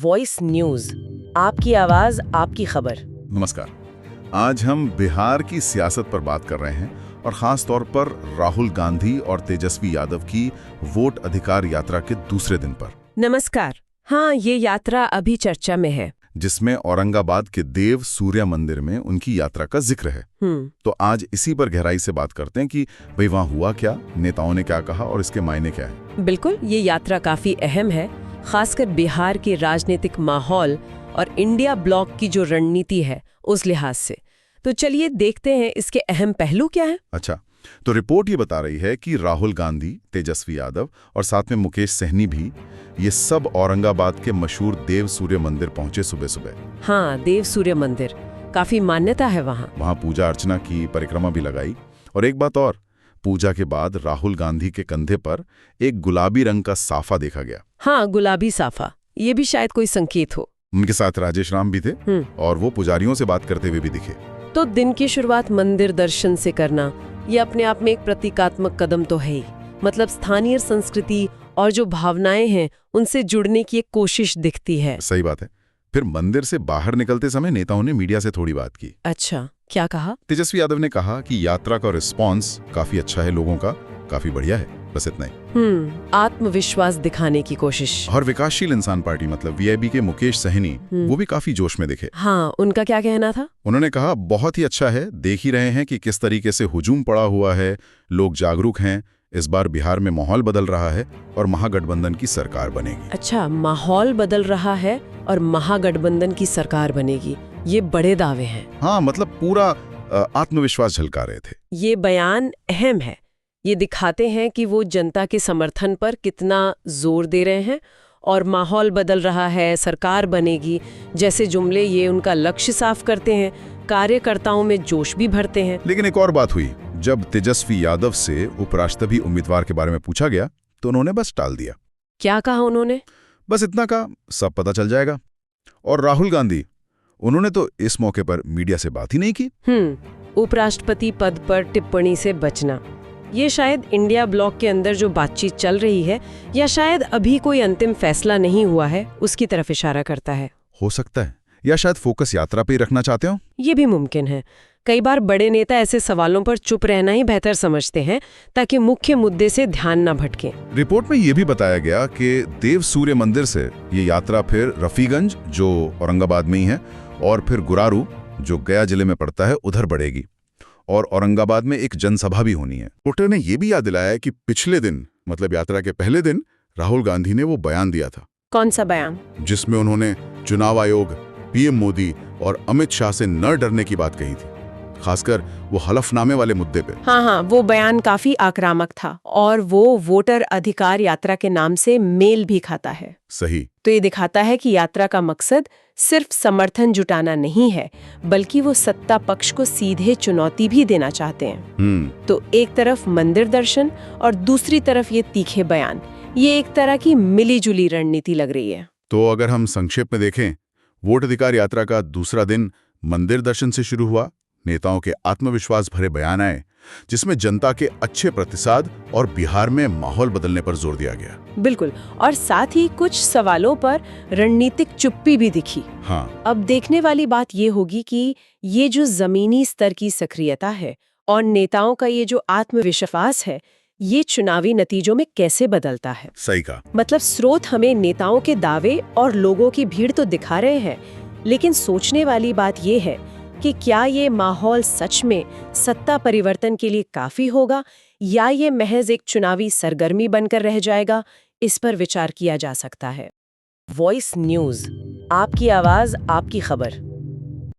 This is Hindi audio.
वॉइस न्यूज, आपकी आवाज आपकी खबर। नमस्कार। आज हम बिहार की सियासत पर बात कर रहे हैं और खास तौर पर राहुल गांधी और तेजस्वी यादव की वोट अधिकार यात्रा के दूसरे दिन पर, नमस्कार। हाँ, ये यात्रा अभी चर्चा में है। जिसमें औरंगाबाद के देव सूर्य मंदिर में उनकी यात्रा का जिक्र है। तो आज इसी पर गहराई से बात करते हैं कि भाई वहाँ हुआ क्या, नेताओं ने क्या कहा और इसके मायने क्या है। बिल्कुल, ये यात्रा काफी अहम है, खासकर बिहार के राजनीतिक माहौल और इंडिया ब्लॉक की जो रणनीति है उस लिहाज से। तो चलिए देखते हैं इसके अहम पहलू क्या है। अच्छा, तो रिपोर्ट ये बता रही है कि राहुल गांधी, तेजस्वी यादव और साथ में मुकेश सहनी भी, ये सब औरंगाबाद के मशहूर देव सूर्य मंदिर पहुंचे सुबह सुबह। हाँ, देव सूर्य मंदिर काफी मान्यता है वहाँ पूजा अर्चना की, परिक्रमा भी लगाई। और एक बात और, पूजा के बाद राहुल गांधी के कंधे पर एक गुलाबी रंग का साफा देखा गया। हाँ, गुलाबी साफा, ये भी शायद कोई संकेत हो। उनके साथ राजेश राम भी थे और वो पुजारियों से बात करते हुए भी दिखे। तो दिन की शुरुआत मंदिर दर्शन से करना ये अपने आप में एक प्रतीकात्मक कदम तो है ही। मतलब स्थानीय संस्कृति और जो भावनाएं हैं उनसे जुड़ने की एक कोशिश दिखती है। सही बात है। फिर मंदिर से बाहर निकलते समय नेताओं ने मीडिया से थोड़ी बात की। अच्छा, क्या कहा? तेजस्वी यादव ने कहा कि यात्रा का रिस्पांस काफी अच्छा है, लोगों का काफी बढ़िया है, बस इतना ही। आत्मविश्वास दिखाने की कोशिश। और विकासशील इंसान पार्टी मतलब वीआईपी के मुकेश सहनी वो भी काफी जोश में दिखे। हाँ, उनका क्या कहना था? उन्होंने कहा बहुत ही अच्छा है, देख ही रहे हैं कि किस तरीके से हुजूम पड़ा हुआ है, लोग जागरूक हैं, इस बार बिहार में माहौल बदल रहा है और महागठबंधन की सरकार बनेगी। अच्छा, माहौल बदल रहा है और महागठबंधन की सरकार बनेगी, ये बड़े दावे हैं। हाँ, मतलब पूरा आत्मविश्वास झलका रहे थे। ये बयान अहम है, ये दिखाते हैं कि वो जनता के समर्थन पर कितना जोर दे रहे हैं। और माहौल बदल रहा है, सरकार बनेगी जैसे जुमले ये उनका लक्ष्य साफ करते हैं, कार्यकर्ताओं में जोश भी भरते हैं। लेकिन एक और बात हुई, जब तेजस्वी यादव से उपराष्ट्रपति उम्मीदवार के बारे में पूछा गया तो उन्होंने बस टाल दिया। क्या कहा उन्होंने? बस इतना कहा, सब पता चल जाएगा। और राहुल गांधी, उन्होंने तो इस मौके पर मीडिया से बात ही नहीं की। उपराष्ट्रपति पद पर टिप्पणी से बचना, ये शायद इंडिया ब्लॉक के अंदर जो बातचीत चल रही है या शायद अभी कोई अंतिम फैसला नहीं हुआ है उसकी तरफ इशारा करता है। हो सकता है, या शायद फोकस यात्रा पे ही रखना चाहते हो। ये भी मुमकिन है। कई बार बड़े नेता ऐसे सवालों पर चुप रहना ही बेहतर समझते हैं ताकि मुख्य मुद्दे से ध्यान न भटके। रिपोर्ट में यह भी बताया गया कि देव सूर्य मंदिर से ये यात्रा फिर रफीगंज, जो औरंगाबाद में ही है, और फिर गुरारू, जो गया जिले में पड़ता है, उधर बढ़ेगी। और औरंगाबाद में एक जनसभा भी होनी है। रिपोर्टर ने यह भी याद दिलाया कि पिछले दिन, मतलब यात्रा के पहले दिन, राहुल गांधी ने वो बयान दिया था। कौन सा बयान? जिसमें उन्होंने चुनाव आयोग, पीएम मोदी और अमित शाह से न डरने की बात कही थी, खासकर वो हलफनामे वाले मुद्दे पे। हाँ, वो बयान काफी आक्रामक था और वो वोटर अधिकार यात्रा के नाम से मेल भी खाता है। सही। तो ये दिखाता है कि यात्रा का मकसद सिर्फ समर्थन जुटाना नहीं है, बल्कि वो सत्ता पक्ष को सीधे चुनौती भी देना चाहते हैं। तो एक तरफ मंदिर दर्शन और दूसरी तरफ ये तीखे बयान, ये एक तरह की मिली-जुली रणनीति लग रही है। तो अगर हम संक्षेप में देखें, वोट अधिकार यात्रा का दूसरा दिन मंदिर दर्शन से शुरू हुआ, नेताओं के आत्मविश्वास भरे बयान आए, जिसमें जनता के अच्छे प्रतिसाद और बिहार में माहौल बदलने पर जोर दिया गया। बिल्कुल, और साथ ही कुछ सवालों पर रणनीतिक चुप्पी भी दिखी। हाँ। अब देखने वाली बात ये होगी कि ये जो जमीनी स्तर की सक्रियता है और नेताओं का ये जो आत्मविश्वास है, ये चुनावी नतीजों में कैसे बदलता है। सही कहा। मतलब स्रोत हमें नेताओं के दावे और लोगों की भीड़ तो दिखा रहे हैं, लेकिन सोचने वाली बात ये है कि क्या ये माहौल सच में सत्ता परिवर्तन के लिए काफी होगा या ये महज एक चुनावी सरगर्मी बनकर रह जाएगा। इस पर विचार किया जा सकता है। वॉइस न्यूज, आपकी आवाज आपकी खबर।